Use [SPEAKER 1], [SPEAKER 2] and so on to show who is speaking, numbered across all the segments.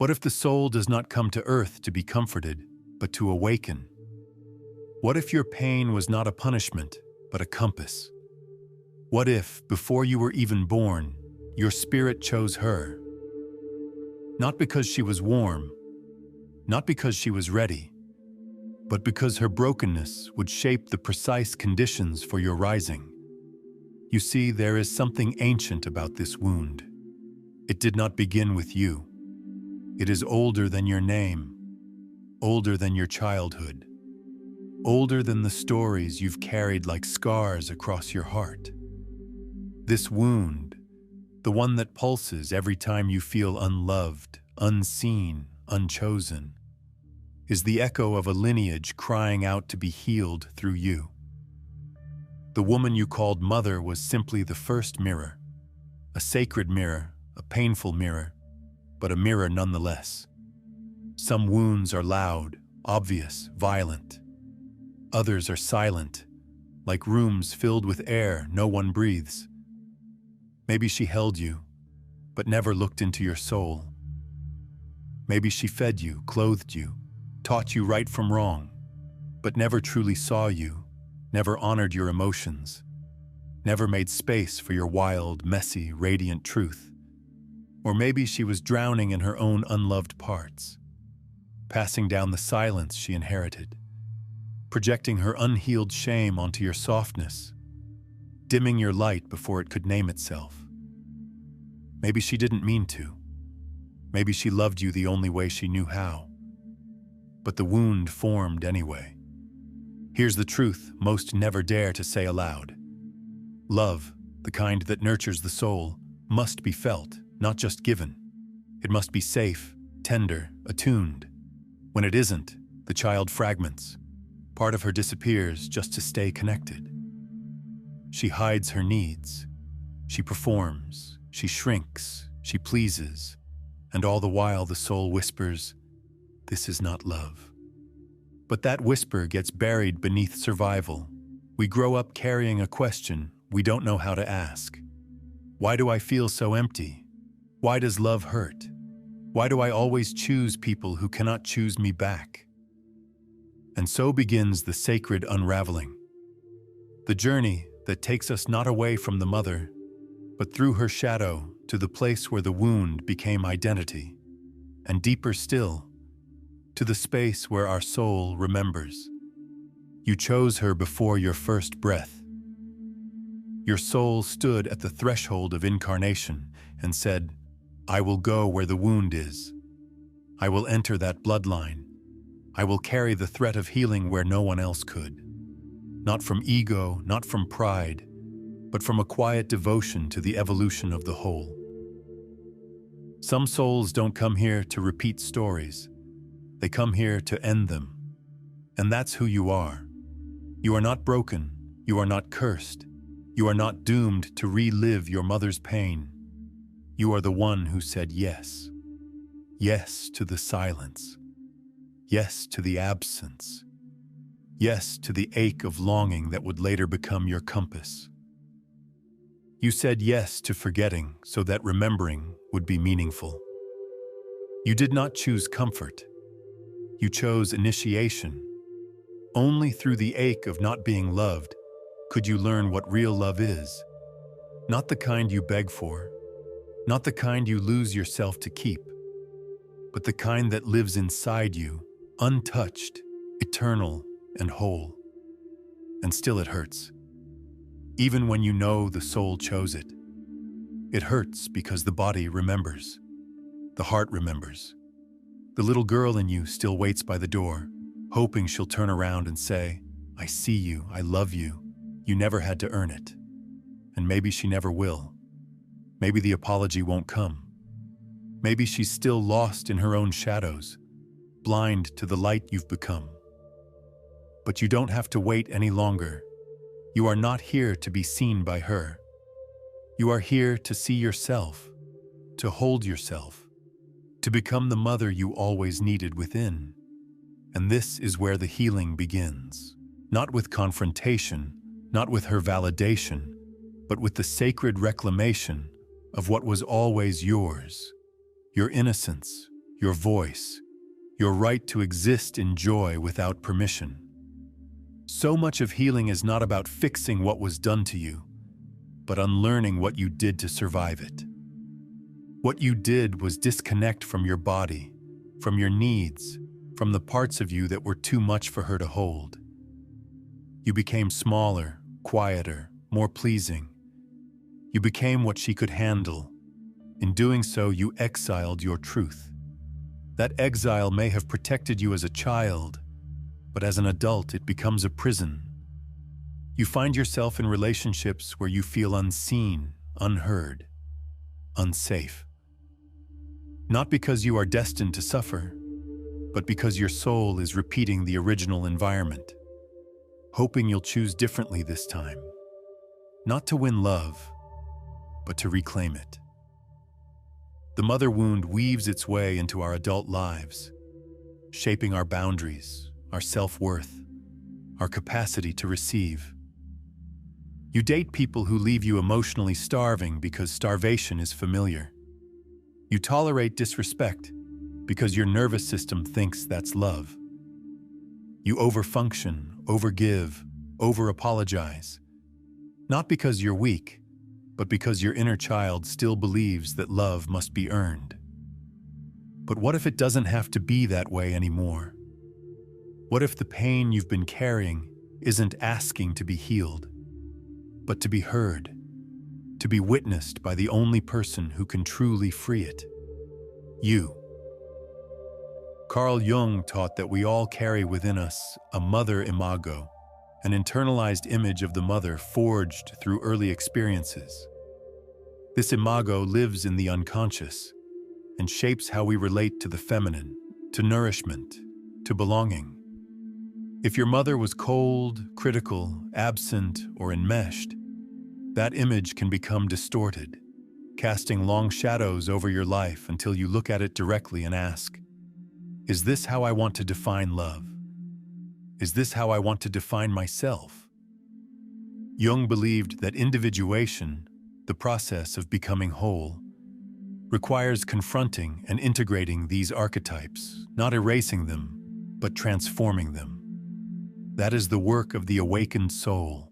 [SPEAKER 1] What if the soul does not come to earth to be comforted, but to awaken? What if your pain was not a punishment, but a compass? What if, before you were even born, your spirit chose her? Not because she was warm, not because she was ready, but because her brokenness would shape the precise conditions for your rising. You see, there is something ancient about this wound. It did not begin with you. It is older than your name, older than your childhood, older than the stories you've carried like scars across your heart. This wound, the one that pulses every time you feel unloved, unseen, unchosen, is the echo of a lineage crying out to be healed through you. The woman you called mother was simply the first mirror, a sacred mirror, a painful mirror, but a mirror nonetheless. Some wounds are loud, obvious, violent. Others are silent, like rooms filled with air no one breathes. Maybe she held you, but never looked into your soul. Maybe she fed you, clothed you, taught you right from wrong, but never truly saw you, never honored your emotions, never made space for your wild, messy, radiant truth. Or maybe she was drowning in her own unloved parts, passing down the silence she inherited, projecting her unhealed shame onto your softness, dimming your light before it could name itself. Maybe she didn't mean to. Maybe she loved you the only way she knew how. But the wound formed anyway. Here's the truth most never dare to say aloud. Love, the kind that nurtures the soul, must be felt, not just given. It must be safe, tender, attuned. When it isn't, the child fragments. Part of her disappears just to stay connected. She hides her needs. She performs. She shrinks. She pleases. And all the while the soul whispers, "This is not love." But that whisper gets buried beneath survival. We grow up carrying a question we don't know how to ask. Why do I feel so empty? Why does love hurt? Why do I always choose people who cannot choose me back? And so begins the sacred unraveling. The journey that takes us not away from the mother, but through her shadow to the place where the wound became identity, and deeper still, to the space where our soul remembers. You chose her before your first breath. Your soul stood at the threshold of incarnation and said, "I will go where the wound is. I will enter that bloodline. I will carry the threat of healing where no one else could. Not from ego, not from pride, but from a quiet devotion to the evolution of the whole." Some souls don't come here to repeat stories. They come here to end them. And that's who you are. You are not broken. You are not cursed. You are not doomed to relive your mother's pain. You are the one who said yes. Yes to the silence. Yes to the absence. Yes to the ache of longing that would later become your compass. You said yes to forgetting so that remembering would be meaningful. You did not choose comfort. You chose initiation. Only through the ache of not being loved could you learn what real love is. Not the kind you beg for, not the kind you lose yourself to keep, but the kind that lives inside you, untouched, eternal, and whole. And still it hurts. Even when you know the soul chose it. It hurts because the body remembers. The heart remembers. The little girl in you still waits by the door, hoping she'll turn around and say, "I see you, I love you. You never had to earn it." And maybe she never will. Maybe the apology won't come. Maybe she's still lost in her own shadows, blind to the light you've become. But you don't have to wait any longer. You are not here to be seen by her. You are here to see yourself, to hold yourself, to become the mother you always needed within. And this is where the healing begins. Not with confrontation, not with her validation, but with the sacred reclamation of what was always yours. Your innocence, your voice, your right to exist in joy without permission. So much of healing is not about fixing what was done to you, but unlearning what you did to survive it. What you did was disconnect from your body, from your needs, from the parts of you that were too much for her to hold. You became smaller, quieter, more pleasing. You became what she could handle. In doing so, you exiled your truth. That exile may have protected you as a child, but as an adult, it becomes a prison. You find yourself in relationships where you feel unseen, unheard, unsafe. Not because you are destined to suffer, but because your soul is repeating the original environment, hoping you'll choose differently this time. Not to win love, but to reclaim it. The mother wound weaves its way into our adult lives, shaping our boundaries, our self-worth, our capacity to receive. You date people who leave you emotionally starving because starvation is familiar. You tolerate disrespect because your nervous system thinks that's love. You overfunction, overgive, over-apologize, not because you're weak, but because your inner child still believes that love must be earned. But what if it doesn't have to be that way anymore? What if the pain you've been carrying isn't asking to be healed, but to be heard, to be witnessed by the only person who can truly free it? You. Carl Jung taught that we all carry within us a mother imago, an internalized image of the mother forged through early experiences. This imago lives in the unconscious and shapes how we relate to the feminine, to nourishment, to belonging. If your mother was cold, critical, absent, or enmeshed, that image can become distorted, casting long shadows over your life until you look at it directly and ask, is this how I want to define love? Is this how I want to define myself? Jung believed that individuation, the process of becoming whole, requires confronting and integrating these archetypes, not erasing them, but transforming them. That is the work of the awakened soul,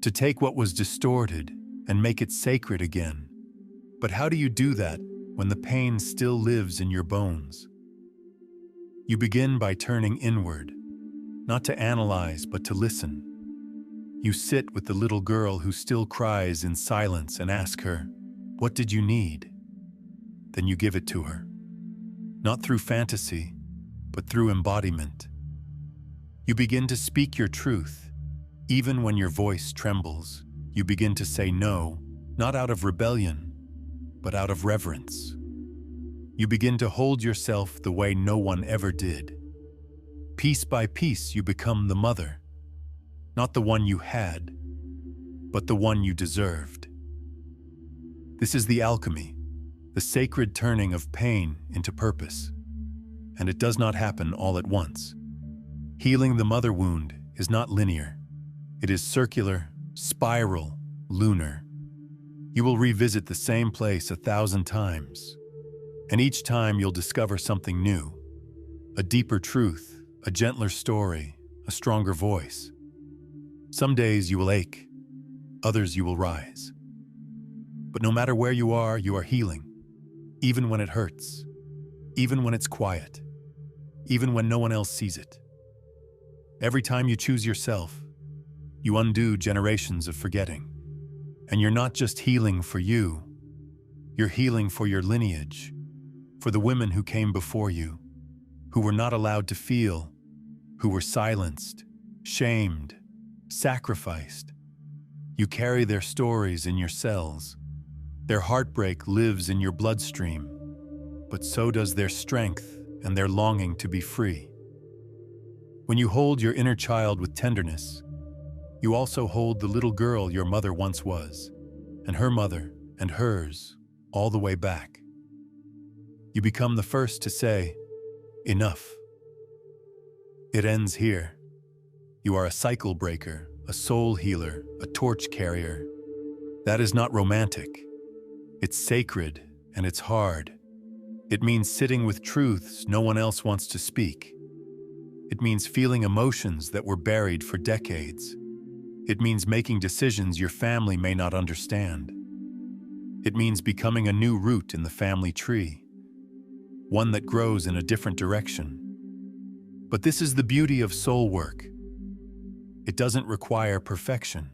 [SPEAKER 1] to take what was distorted and make it sacred again. But how do you do that when the pain still lives in your bones? You begin by turning inward, not to analyze, but to listen. You sit with the little girl who still cries in silence and ask her, "What did you need?" Then you give it to her, not through fantasy, but through embodiment. You begin to speak your truth. Even when your voice trembles, you begin to say no, not out of rebellion, but out of reverence. You begin to hold yourself the way no one ever did. Piece by piece, you become the mother, not the one you had, but the one you deserved. This is the alchemy, the sacred turning of pain into purpose, and it does not happen all at once. Healing the mother wound is not linear. It is circular, spiral, lunar. You will revisit the same place 1,000 times, and each time you'll discover something new, a deeper truth, a gentler story, a stronger voice. Some days you will ache, others you will rise. But no matter where you are healing, even when it hurts, even when it's quiet, even when no one else sees it. Every time you choose yourself, you undo generations of forgetting. And you're not just healing for you, you're healing for your lineage, for the women who came before you, who were not allowed to feel, who were silenced, shamed, sacrificed. You carry their stories in your cells. Their heartbreak lives in your bloodstream, but so does their strength and their longing to be free. When you hold your inner child with tenderness, you also hold the little girl your mother once was, and her mother, and hers, all the way back. You become the first to say, "Enough." It ends here. You are a cycle breaker, a soul healer, a torch carrier. That is not romantic. It's sacred, and it's hard. It means sitting with truths no one else wants to speak. It means feeling emotions that were buried for decades. It means making decisions your family may not understand. It means becoming a new root in the family tree, one that grows in a different direction. But this is the beauty of soul work. It doesn't require perfection.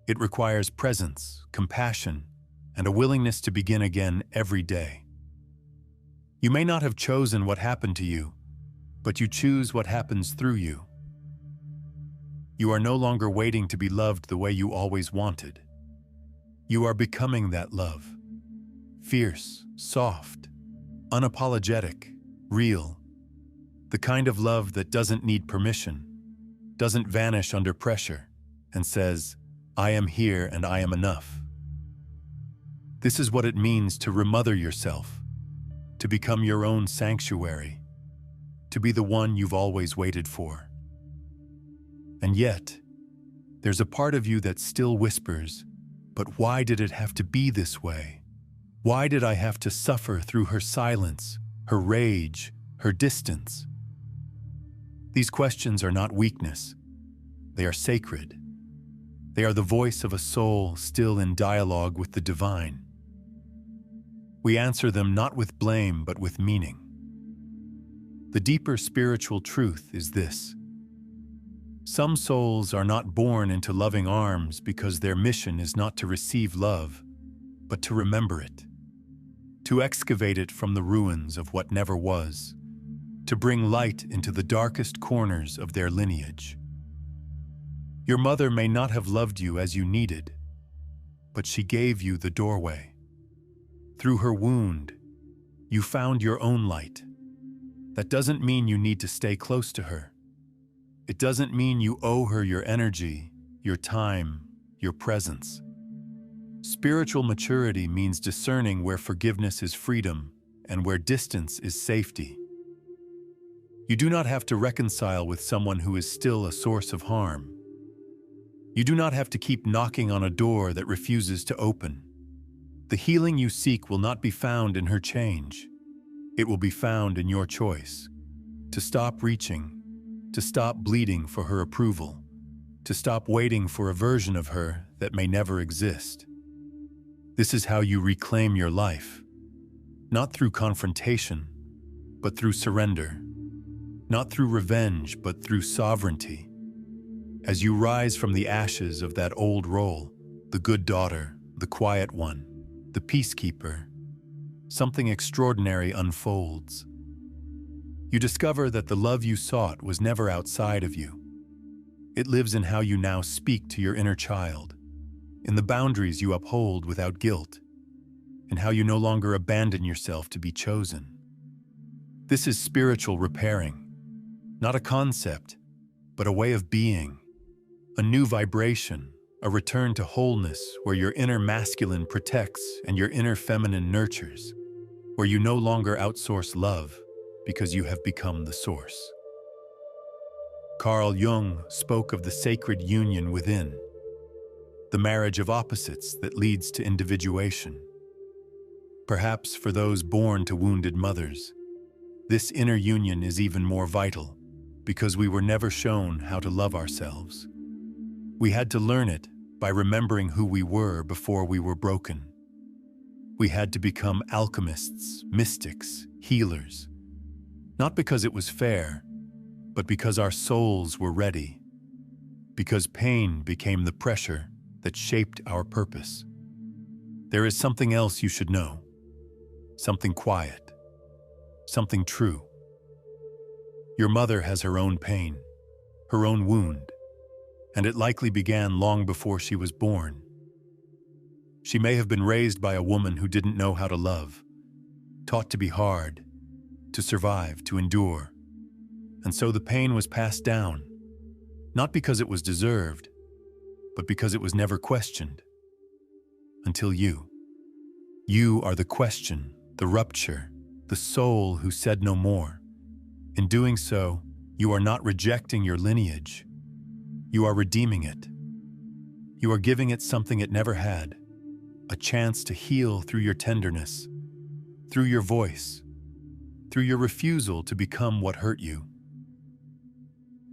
[SPEAKER 1] It requires presence, compassion, and a willingness to begin again every day. You may not have chosen what happened to you, but you choose what happens through you. You are no longer waiting to be loved the way you always wanted. You are becoming that love. Fierce, soft, unapologetic, real. The kind of love that doesn't need permission, doesn't vanish under pressure, and says, I am here and I am enough. This is what it means to remother yourself, to become your own sanctuary, to be the one you've always waited for. And yet, there's a part of you that still whispers, but why did it have to be this way? Why did I have to suffer through her silence, her rage, her distance? These questions are not weakness. They are sacred. They are the voice of a soul still in dialogue with the divine. We answer them not with blame, but with meaning. The deeper spiritual truth is this: some souls are not born into loving arms because their mission is not to receive love, but to remember it, to excavate it from the ruins of what never was, to bring light into the darkest corners of their lineage. Your mother may not have loved you as you needed, but she gave you the doorway. Through her wound, you found your own light. That doesn't mean you need to stay close to her. It doesn't mean you owe her your energy, your time, your presence. Spiritual maturity means discerning where forgiveness is freedom and where distance is safety. You do not have to reconcile with someone who is still a source of harm. You do not have to keep knocking on a door that refuses to open. The healing you seek will not be found in her change. It will be found in your choice to stop reaching, to stop bleeding for her approval, to stop waiting for a version of her that may never exist. This is how you reclaim your life, not through confrontation, but through surrender, not through revenge, but through sovereignty. As you rise from the ashes of that old role, the good daughter, the quiet one, the peacekeeper, something extraordinary unfolds. You discover that the love you sought was never outside of you. It lives in how you now speak to your inner child, in the boundaries you uphold without guilt, and how you no longer abandon yourself to be chosen. This is spiritual repairing, not a concept, but a way of being, a new vibration, a return to wholeness where your inner masculine protects and your inner feminine nurtures, where you no longer outsource love because you have become the source. Carl Jung spoke of the sacred union within, the marriage of opposites that leads to individuation. Perhaps for those born to wounded mothers, this inner union is even more vital because we were never shown how to love ourselves. We had to learn it by remembering who we were before we were broken. We had to become alchemists, mystics, healers, not because it was fair, but because our souls were ready, because pain became the pressure that shaped our purpose. There is something else you should know, something quiet, something true. Your mother has her own pain, her own wound, and it likely began long before she was born. She may have been raised by a woman who didn't know how to love, taught to be hard, to survive, to endure. And so the pain was passed down, not because it was deserved, but because it was never questioned. Until you. You are the question, the rupture, the soul who said no more. In doing so, you are not rejecting your lineage. You are redeeming it. You are giving it something it never had, a chance to heal through your tenderness, through your voice, through your refusal to become what hurt you.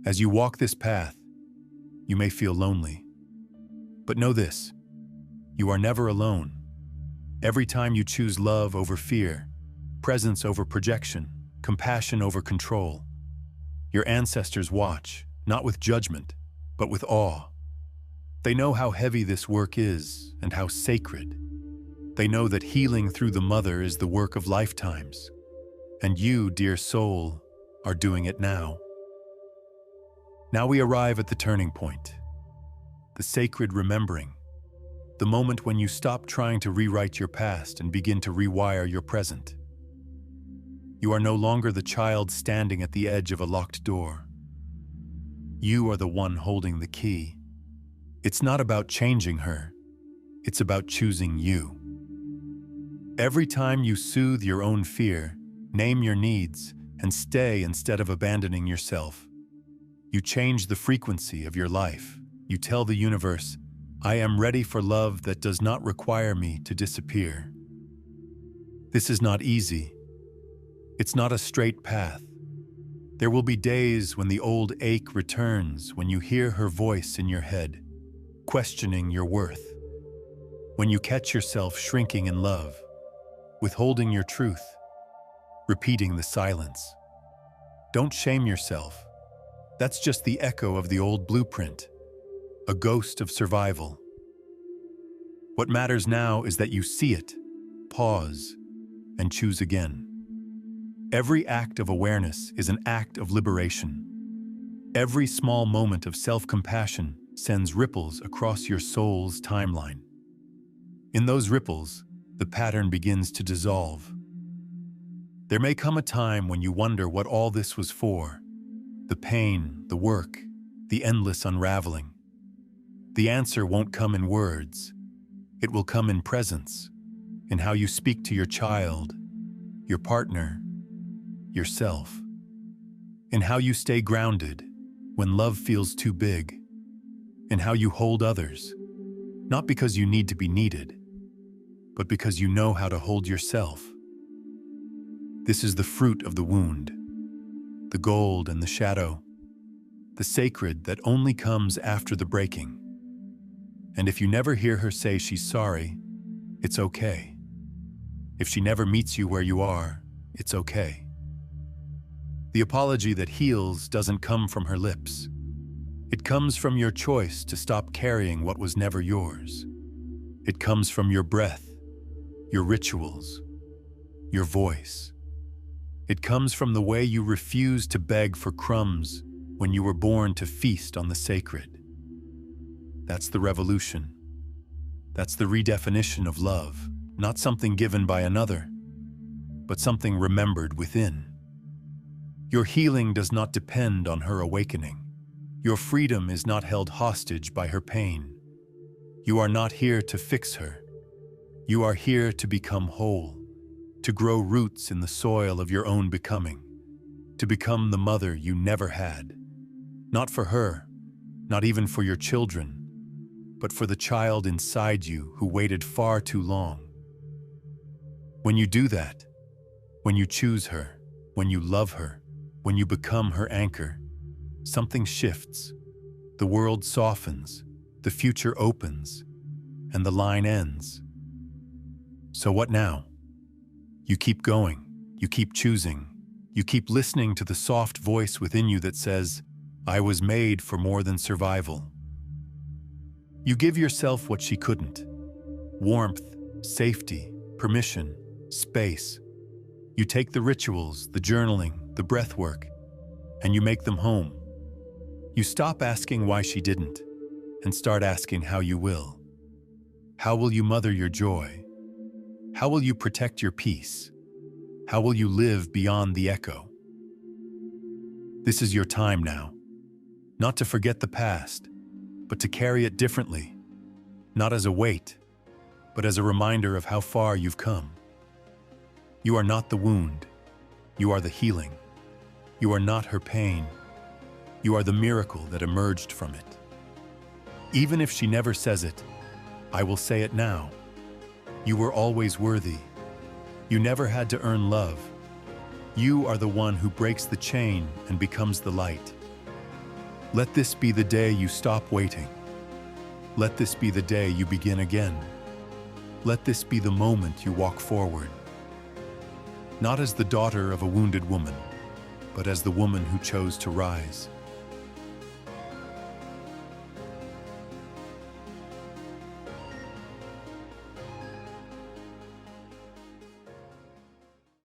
[SPEAKER 1] As you walk this path, you may feel lonely. But know this, you are never alone. Every time you choose love over fear, presence over projection, compassion over control, your ancestors watch, not with judgment, but with awe. They know how heavy this work is and how sacred. They know that healing through the mother is the work of lifetimes. And you, dear soul, are doing it now. Now we arrive at the turning point, the sacred remembering, the moment when you stop trying to rewrite your past and begin to rewire your present. You are no longer the child standing at the edge of a locked door. You are the one holding the key. It's not about changing her, it's about choosing you. Every time you soothe your own fear, name your needs, and stay instead of abandoning yourself, you change the frequency of your life. You tell the universe, I am ready for love that does not require me to disappear. This is not easy. It's not a straight path. There will be days when the old ache returns, when you hear her voice in your head, questioning your worth, when you catch yourself shrinking in love, withholding your truth, repeating the silence. Don't shame yourself. That's just the echo of the old blueprint, a ghost of survival. What matters now is that you see it, pause, and choose again. Every act of awareness is an act of liberation. Every small moment of self-compassion sends ripples across your soul's timeline. In those ripples, the pattern begins to dissolve. There may come a time when you wonder what all this was for. The pain, the work, the endless unraveling. The answer won't come in words. It will come in presence, in how you speak to your child, your partner, yourself. In how you stay grounded when love feels too big. In how you hold others, not because you need to be needed, but because you know how to hold yourself. This is the fruit of the wound, the gold and the shadow, the sacred that only comes after the breaking. And if you never hear her say she's sorry, it's okay. If she never meets you where you are, it's okay. The apology that heals doesn't come from her lips. It comes from your choice to stop carrying what was never yours. It comes from your breath, your rituals, your voice. It comes from the way you refuse to beg for crumbs when you were born to feast on the sacred. That's the revolution. That's the redefinition of love, not something given by another, but something remembered within. Your healing does not depend on her awakening. Your freedom is not held hostage by her pain. You are not here to fix her. You are here to become whole, to grow roots in the soil of your own becoming, to become the mother you never had. Not for her, not even for your children, but for the child inside you who waited far too long. When you do that, when you choose her, when you love her, when you become her anchor, something shifts. The world softens, the future opens, and the line ends. So what now? You keep going, you keep choosing, you keep listening to the soft voice within you that says, I was made for more than survival. You give yourself what she couldn't. Warmth, safety, permission, space. You take the rituals, the journaling, the breath work, and you make them home. You stop asking why she didn't, and start asking how you will. How will you mother your joy? How will you protect your peace? How will you live beyond the echo? This is your time now. Not to forget the past, but to carry it differently. Not as a weight, but as a reminder of how far you've come. You are not the wound. You are the healing. You are not her pain. You are the miracle that emerged from it. Even if she never says it, I will say it now. You were always worthy. You never had to earn love. You are the one who breaks the chain and becomes the light. Let this be the day you stop waiting. Let this be the day you begin again. Let this be the moment you walk forward. Not as the daughter of a wounded woman, but as the woman who chose to rise.